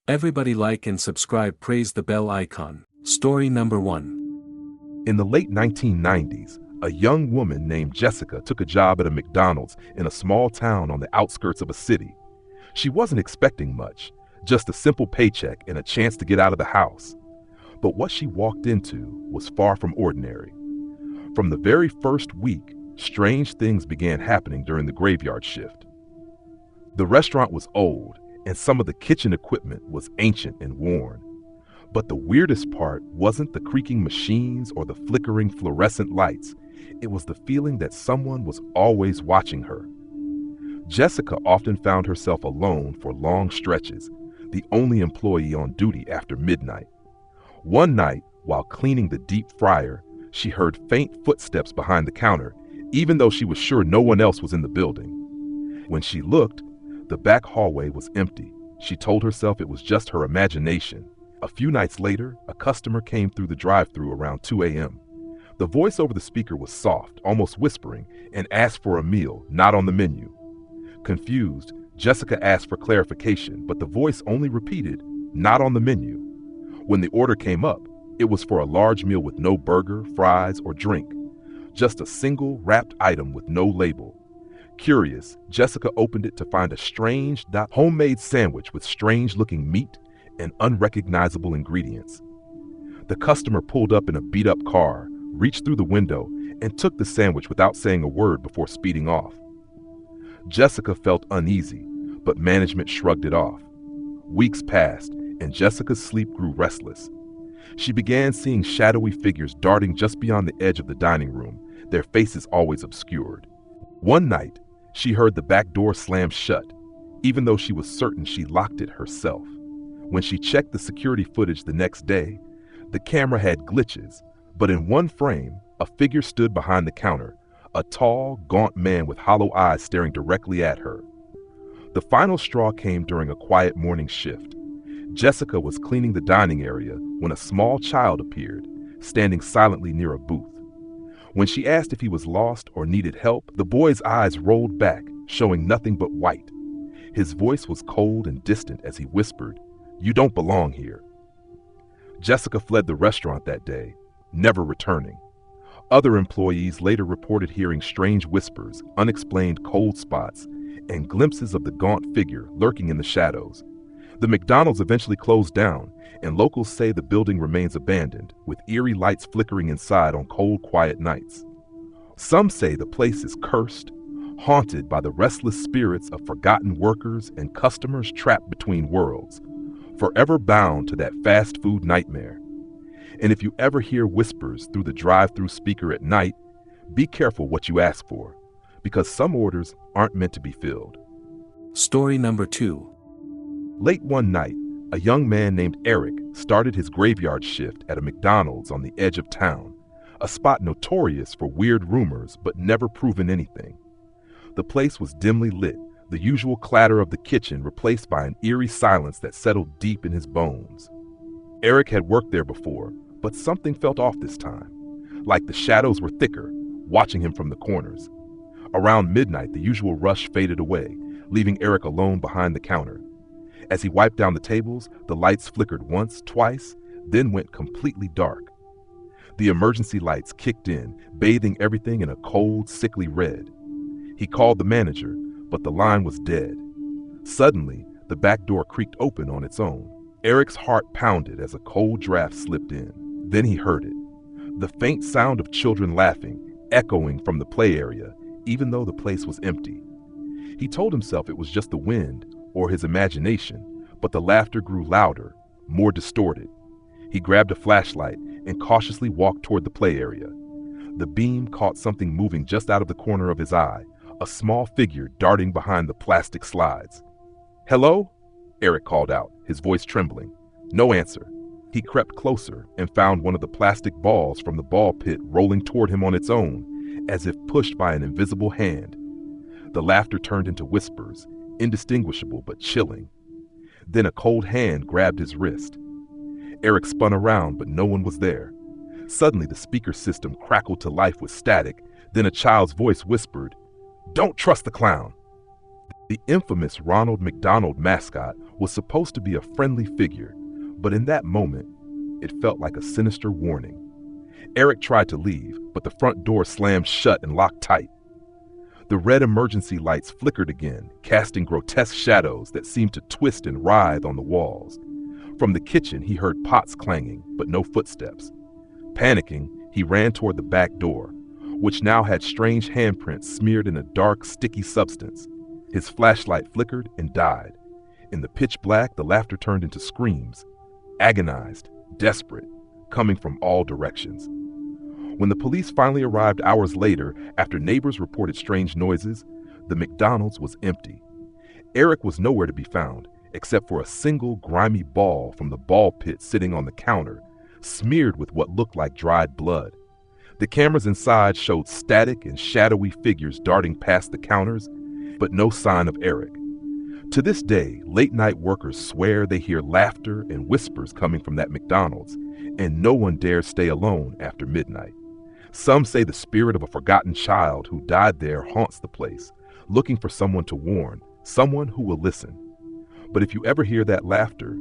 Everybody like and subscribe, praise the bell icon. Story number 1. In the late 1990s, a young woman named Jessica took a job at a McDonald's in a small town on the outskirts of a city. She wasn't expecting much, just a simple paycheck and a chance to get out of the house. But what she walked into was far from ordinary. From the very first week, strange things began happening during the graveyard shift. The restaurant was old, and some of the kitchen equipment was ancient and worn. But the weirdest part wasn't the creaking machines or the flickering fluorescent lights. It was the feeling that someone was always watching her. Jessica often found herself alone for long stretches, the only employee on duty after midnight. One night, while cleaning the deep fryer, she heard faint footsteps behind the counter, even though she was sure no one else was in the building. When she looked, the back hallway was empty. She told herself it was just her imagination. A few nights later, a customer came through the drive-thru around 2 a.m. The voice over the speaker was soft, almost whispering, and asked for a meal, not on the menu. Confused, Jessica asked for clarification, but the voice only repeated, "Not on the menu." When the order came up, it was for a large meal with no burger, fries, or drink, just a single wrapped item with no label. Curious, Jessica opened it to find a strange, homemade sandwich with strange-looking meat and unrecognizable ingredients. The customer pulled up in a beat-up car, reached through the window, and took the sandwich without saying a word before speeding off. Jessica felt uneasy, but management shrugged it off. Weeks passed, and Jessica's sleep grew restless. She began seeing shadowy figures darting just beyond the edge of the dining room, their faces always obscured. One night, she heard the back door slam shut, even though she was certain she locked it herself. When she checked the security footage the next day, the camera had glitches, but in one frame, a figure stood behind the counter, a tall, gaunt man with hollow eyes staring directly at her. The final straw came during a quiet morning shift. Jessica was cleaning the dining area when a small child appeared, standing silently near a booth. When she asked if he was lost or needed help, the boy's eyes rolled back, showing nothing but white. His voice was cold and distant as he whispered, "You don't belong here." Jessica fled the restaurant that day, never returning. Other employees later reported hearing strange whispers, unexplained cold spots, and glimpses of the gaunt figure lurking in the shadows. The McDonald's eventually closed down, and locals say the building remains abandoned, with eerie lights flickering inside on cold, quiet nights. Some say the place is cursed, haunted by the restless spirits of forgotten workers and customers trapped between worlds, forever bound to that fast food nightmare. And if you ever hear whispers through the drive-thru speaker at night, be careful what you ask for, because some orders aren't meant to be filled. Story number 2. Late one night, a young man named Eric started his graveyard shift at a McDonald's on the edge of town, a spot notorious for weird rumors but never proven anything. The place was dimly lit, the usual clatter of the kitchen replaced by an eerie silence that settled deep in his bones. Eric had worked there before, but something felt off this time, like the shadows were thicker, watching him from the corners. Around midnight, the usual rush faded away, leaving Eric alone behind the counter. As he wiped down the tables, the lights flickered once, twice, then went completely dark. The emergency lights kicked in, bathing everything in a cold, sickly red. He called the manager, but the line was dead. Suddenly, the back door creaked open on its own. Eric's heart pounded as a cold draft slipped in. Then he heard it. The faint sound of children laughing, echoing from the play area, even though the place was empty. He told himself it was just the wind or his imagination, but the laughter grew louder, more distorted. He grabbed a flashlight and cautiously walked toward the play area. The beam caught something moving just out of the corner of his eye, a small figure darting behind the plastic slides. "Hello?" Eric called out, his voice trembling. No answer. He crept closer and found one of the plastic balls from the ball pit rolling toward him on its own, as if pushed by an invisible hand. The laughter turned into whispers, indistinguishable but chilling. Then a cold hand grabbed his wrist. Eric spun around, but no one was there. Suddenly, the speaker system crackled to life with static. Then a child's voice whispered, "Don't trust the clown." The infamous Ronald McDonald mascot was supposed to be a friendly figure, but in that moment, it felt like a sinister warning. Eric tried to leave, but the front door slammed shut and locked tight. The red emergency lights flickered again, casting grotesque shadows that seemed to twist and writhe on the walls. From the kitchen, he heard pots clanging, but no footsteps. Panicking, he ran toward the back door, which now had strange handprints smeared in a dark, sticky substance. His flashlight flickered and died. In the pitch black, the laughter turned into screams, agonized, desperate, coming from all directions. When the police finally arrived hours later, after neighbors reported strange noises, the McDonald's was empty. Eric was nowhere to be found, except for a single grimy ball from the ball pit sitting on the counter, smeared with what looked like dried blood. The cameras inside showed static and shadowy figures darting past the counters, but no sign of Eric. To this day, late-night workers swear they hear laughter and whispers coming from that McDonald's, and no one dares stay alone after midnight. Some say the spirit of a forgotten child who died there haunts the place, looking for someone to warn, someone who will listen. But if you ever hear that laughter,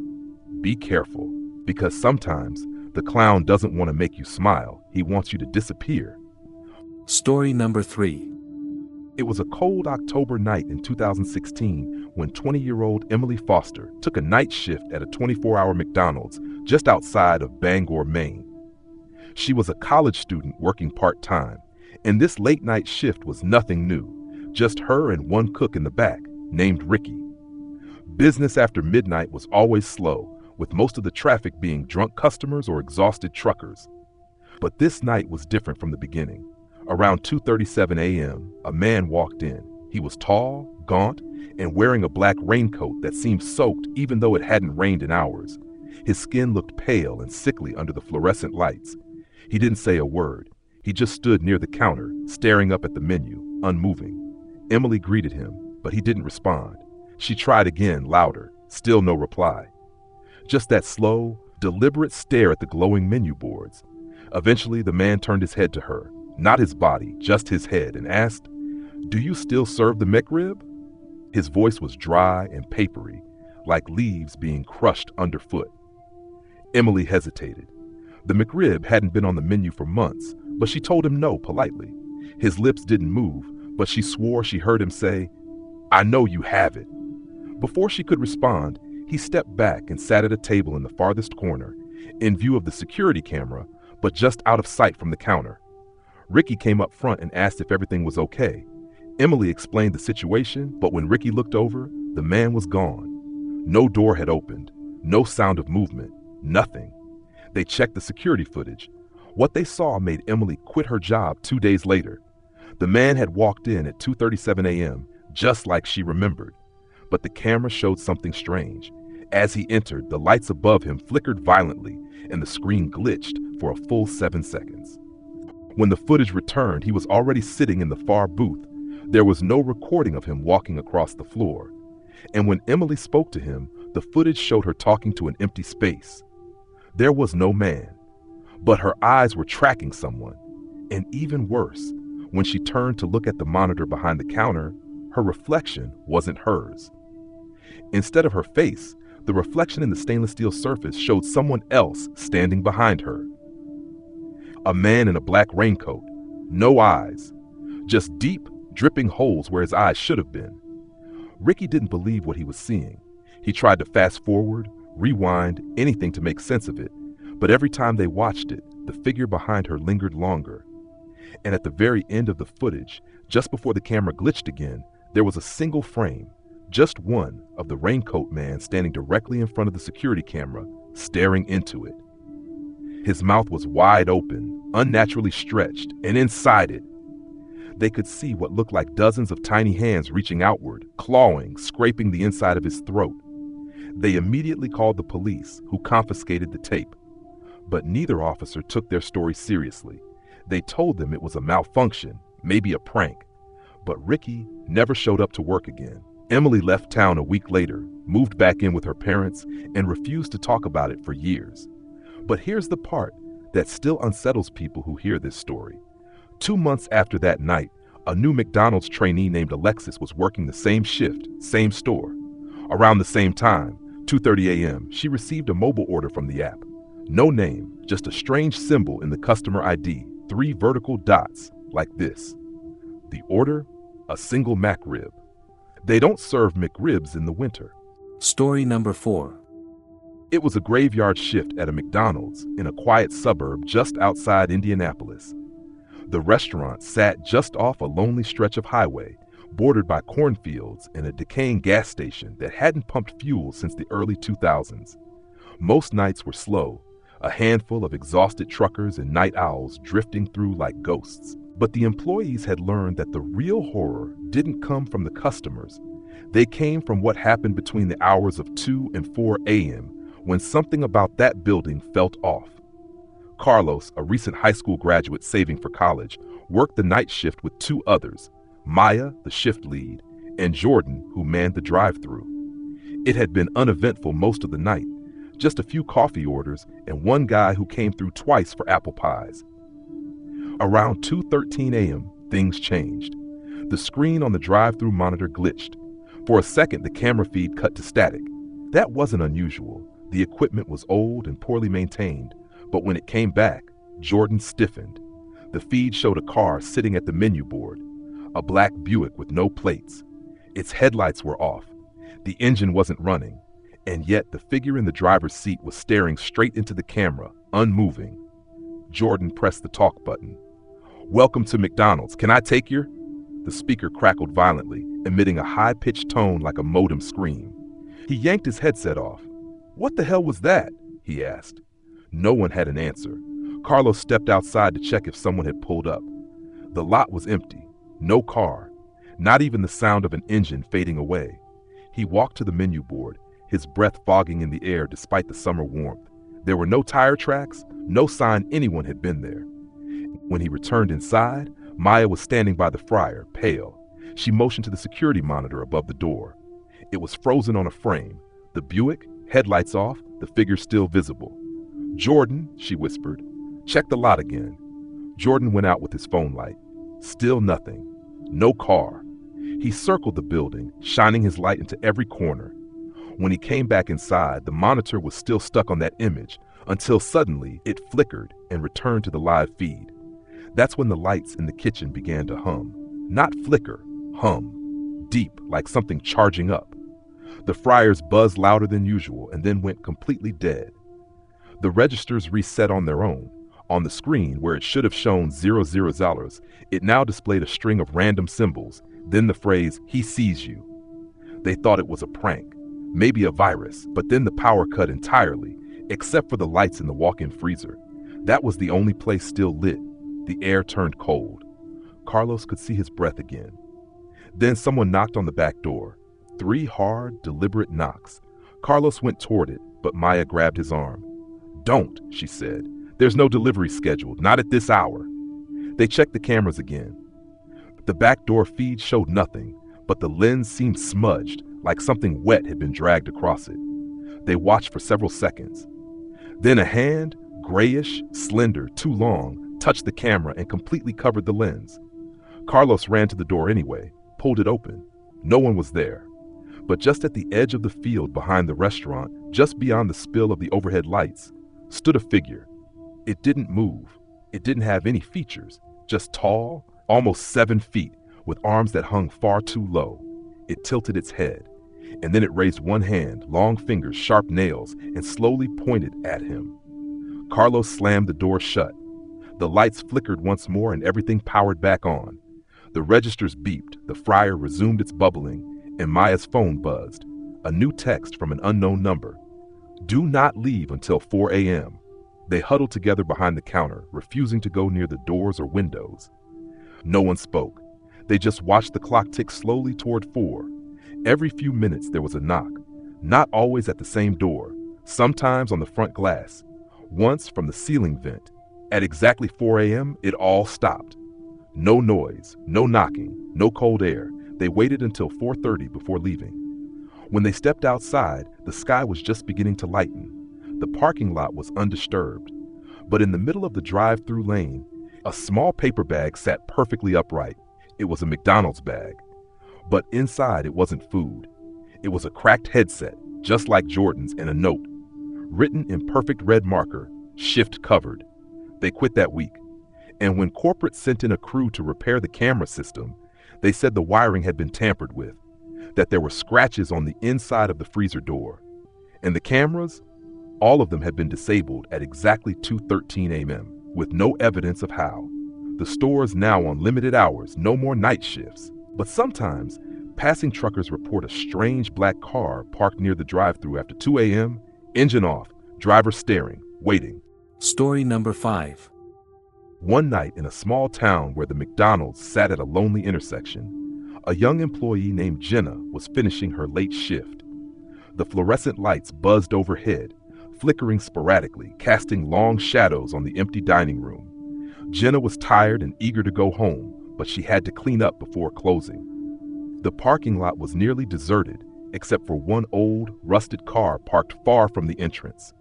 be careful, because sometimes the clown doesn't want to make you smile, he wants you to disappear. Story number 3. It was a cold October night in 2016 when 20-year-old Emily Foster took a night shift at a 24-hour McDonald's just outside of Bangor, Maine. She was a college student working part-time, and this late-night shift was nothing new, just her and one cook in the back, named Ricky. Business after midnight was always slow, with most of the traffic being drunk customers or exhausted truckers. But this night was different from the beginning. Around 2:37 a.m., a man walked in. He was tall, gaunt, and wearing a black raincoat that seemed soaked even though it hadn't rained in hours. His skin looked pale and sickly under the fluorescent lights. He didn't say a word. He just stood near the counter, staring up at the menu, unmoving. Emily greeted him, but he didn't respond. She tried again, louder. Still no reply. Just that slow, deliberate stare at the glowing menu boards. Eventually, the man turned his head to her. Not his body, just his head, and asked, "Do you still serve the McRib?" His voice was dry and papery, like leaves being crushed underfoot. Emily hesitated. The McRib hadn't been on the menu for months, but she told him no politely. His lips didn't move, but she swore she heard him say, "I know you have it." Before she could respond, he stepped back and sat at a table in the farthest corner, in view of the security camera, but just out of sight from the counter. Ricky came up front and asked if everything was okay. Emily explained the situation, but when Ricky looked over, the man was gone. No door had opened, no sound of movement, nothing. They checked the security footage. What they saw made Emily quit her job 2 days later. The man had walked in at 2:37 a.m., just like she remembered. But the camera showed something strange. As he entered, the lights above him flickered violently, and the screen glitched for a full 7 seconds. When the footage returned, he was already sitting in the far booth. There was no recording of him walking across the floor. And when Emily spoke to him, the footage showed her talking to an empty space. There was no man, but her eyes were tracking someone. And even worse, when she turned to look at the monitor behind the counter, her reflection wasn't hers. Instead of her face, the reflection in the stainless steel surface showed someone else standing behind her. A man in a black raincoat, no eyes, just deep, dripping holes where his eyes should have been. Ricky didn't believe what he was seeing. He tried to fast forward, rewind, anything to make sense of it, but every time they watched it, the figure behind her lingered longer. And at the very end of the footage, just before the camera glitched again, there was a single frame, just one, of the raincoat man standing directly in front of the security camera, staring into it. His mouth was wide open, unnaturally stretched, and inside it, they could see what looked like dozens of tiny hands reaching outward, clawing, scraping the inside of his throat. They immediately called the police, who confiscated the tape. But neither officer took their story seriously. They told them it was a malfunction, maybe a prank. But Ricky never showed up to work again. Emily left town a week later, moved back in with her parents, and refused to talk about it for years. But here's the part that still unsettles people who hear this story. 2 months after that night, A new McDonald's trainee named Alexis was working the same shift, same store. Around the same time, 2:30 a.m., she received a mobile order from the app. No name, just a strange symbol in the customer ID, 3 vertical dots, like this. The order? A single McRib. They don't serve McRibs in the winter. Story number 4. It was a graveyard shift at a McDonald's in a quiet suburb just outside Indianapolis. The restaurant sat just off a lonely stretch of highway, bordered by cornfields and a decaying gas station that hadn't pumped fuel since the early 2000s. Most nights were slow, a handful of exhausted truckers and night owls drifting through like ghosts. But the employees had learned that the real horror didn't come from the customers. They came from what happened between the hours of 2 and 4 a.m. when something about that building felt off. Carlos, a recent high school graduate saving for college, worked the night shift with 2 others, Maya, the shift lead, and Jordan, who manned the drive-thru. It had been uneventful most of the night, just a few coffee orders and one guy who came through twice for apple pies. Around 2:13 a.m., things changed. The screen on the drive-thru monitor glitched. For a second, the camera feed cut to static. That wasn't unusual. The equipment was old and poorly maintained, but when it came back, Jordan stiffened. The feed showed a car sitting at the menu board, a black Buick with no plates. Its headlights were off. The engine wasn't running, and yet the figure in the driver's seat was staring straight into the camera, unmoving. Jordan pressed the talk button. "Welcome to McDonald's. Can I take your?" The speaker crackled violently, emitting a high-pitched tone like a modem scream. He yanked his headset off. "What the hell was that?" he asked. No one had an answer. Carlos stepped outside to check if someone had pulled up. The lot was empty. No car. Not even the sound of an engine fading away. He walked to the menu board, his breath fogging in the air despite the summer warmth. There were no tire tracks, no sign anyone had been there. When he returned inside, Maya was standing by the fryer, pale. She motioned to the security monitor above the door. It was frozen on a frame. The Buick, headlights off, the figure still visible. "Jordan," she whispered, "check the lot again." Jordan went out with his phone light. Still nothing. No car. He circled the building, shining his light into every corner. When he came back inside, the monitor was still stuck on that image until suddenly it flickered and returned to the live feed. That's when the lights in the kitchen began to hum. Not flicker, hum. Deep, like something charging up. The fryers buzzed louder than usual and then went completely dead. The registers reset on their own. On the screen, where it should have shown $00, it now displayed a string of random symbols, then the phrase, "He sees you." They thought it was a prank, maybe a virus, but then the power cut entirely, except for the lights in the walk-in freezer. That was the only place still lit. The air turned cold. Carlos could see his breath again. Then someone knocked on the back door. 3 hard, deliberate knocks. Carlos went toward it, but Maya grabbed his arm. "Don't," she said. "There's no delivery scheduled, not at this hour." They checked the cameras again. The back door feed showed nothing, but the lens seemed smudged, like something wet had been dragged across it. They watched for several seconds. Then a hand, grayish, slender, too long, touched the camera and completely covered the lens. Carlos ran to the door anyway, pulled it open. No one was there. But just at the edge of the field behind the restaurant, just beyond the spill of the overhead lights, stood a figure. It didn't move. It didn't have any features, just tall, almost 7 feet, with arms that hung far too low. It tilted its head, and then it raised one hand, long fingers, sharp nails, and slowly pointed at him. Carlos slammed the door shut. The lights flickered once more and everything powered back on. The registers beeped, the fryer resumed its bubbling, and Maya's phone buzzed. A new text from an unknown number. "Do not leave until 4 a.m. They huddled together behind the counter, refusing to go near the doors or windows. No one spoke. They just watched the clock tick slowly toward 4. Every few minutes there was a knock, not always at the same door, sometimes on the front glass, once from the ceiling vent. At exactly 4 a.m., it all stopped. No noise, no knocking, no cold air. They waited until 4:30 before leaving. When they stepped outside, the sky was just beginning to lighten. The parking lot was undisturbed. But in the middle of the drive-through lane, a small paper bag sat perfectly upright. It was a McDonald's bag. But inside it wasn't food. It was a cracked headset, just like Jordan's, and a note, written in perfect red marker, "Shift covered." They quit that week. And when corporate sent in a crew to repair the camera system, they said the wiring had been tampered with, that there were scratches on the inside of the freezer door. And the cameras, all of them had been disabled at exactly 2:13 a.m., with no evidence of how. The store is now on limited hours, no more night shifts. But sometimes, passing truckers report a strange black car parked near the drive-thru after 2 a.m., engine off, driver staring, waiting. Story number 5. One night in a small town where the McDonald's sat at a lonely intersection, a young employee named Jenna was finishing her late shift. The fluorescent lights buzzed overhead, flickering sporadically, casting long shadows on the empty dining room. Jenna was tired and eager to go home, but she had to clean up before closing. The parking lot was nearly deserted, except for one old, rusted car parked far from the entrance.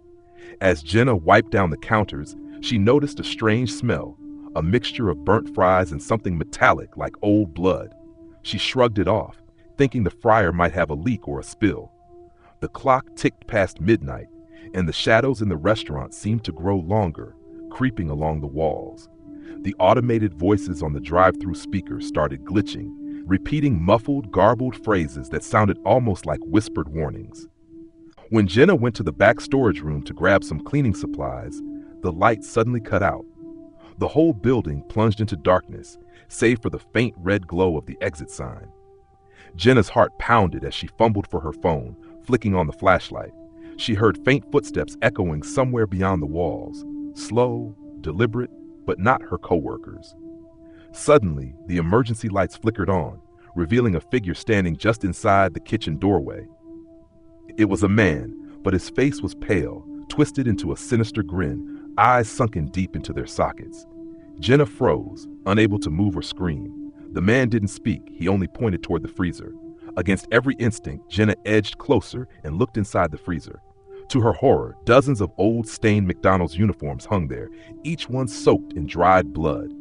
As Jenna wiped down the counters, she noticed a strange smell, a mixture of burnt fries and something metallic like old blood. She shrugged it off, thinking the fryer might have a leak or a spill. The clock ticked past midnight, and the shadows in the restaurant seemed to grow longer, creeping along the walls. The automated voices on the drive-thru speakers started glitching, repeating muffled, garbled phrases that sounded almost like whispered warnings. When Jenna went to the back storage room to grab some cleaning supplies, the light suddenly cut out. The whole building plunged into darkness, save for the faint red glow of the exit sign. Jenna's heart pounded as she fumbled for her phone, flicking on the flashlight. She heard faint footsteps echoing somewhere beyond the walls, slow, deliberate, but not her coworkers. Suddenly, the emergency lights flickered on, revealing a figure standing just inside the kitchen doorway. It was a man, but his face was pale, twisted into a sinister grin, eyes sunken deep into their sockets. Jenna froze, unable to move or scream. The man didn't speak, he only pointed toward the freezer. Against every instinct, Jenna edged closer and looked inside the freezer. To her horror, dozens of old stained McDonald's uniforms hung there, each one soaked in dried blood.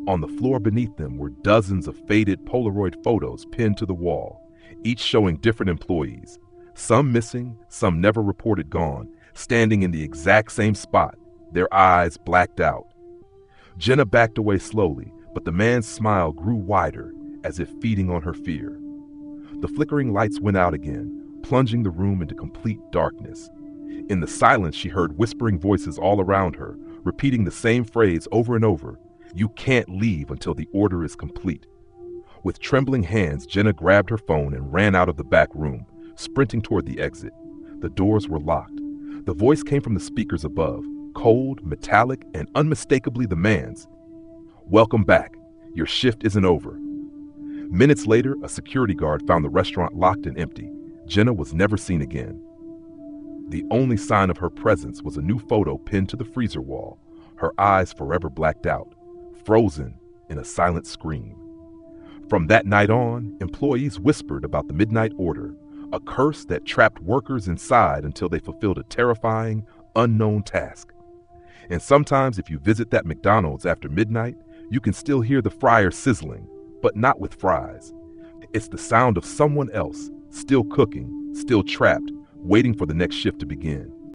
On the floor beneath them were dozens of faded Polaroid photos pinned to the wall, each showing different employees, some missing, some never reported gone, standing in the exact same spot, their eyes blacked out. Jenna backed away slowly, but the man's smile grew wider, as if feeding on her fear. The flickering lights went out again, plunging the room into complete darkness. In the silence, she heard whispering voices all around her, repeating the same phrase over and over, "You can't leave until the order is complete." With trembling hands, Jenna grabbed her phone and ran out of the back room, sprinting toward the exit. The doors were locked. The voice came from the speakers above, cold, metallic, and unmistakably the man's. "Welcome back. Your shift isn't over." Minutes later, a security guard found the restaurant locked and empty. Jenna was never seen again. The only sign of her presence was a new photo pinned to the freezer wall, her eyes forever blacked out, frozen in a silent scream. From that night on, employees whispered about the midnight order, a curse that trapped workers inside until they fulfilled a terrifying, unknown task. And sometimes if you visit that McDonald's after midnight, you can still hear the fryer sizzling, but not with fries. It's the sound of someone else, still cooking, still trapped, waiting for the next shift to begin.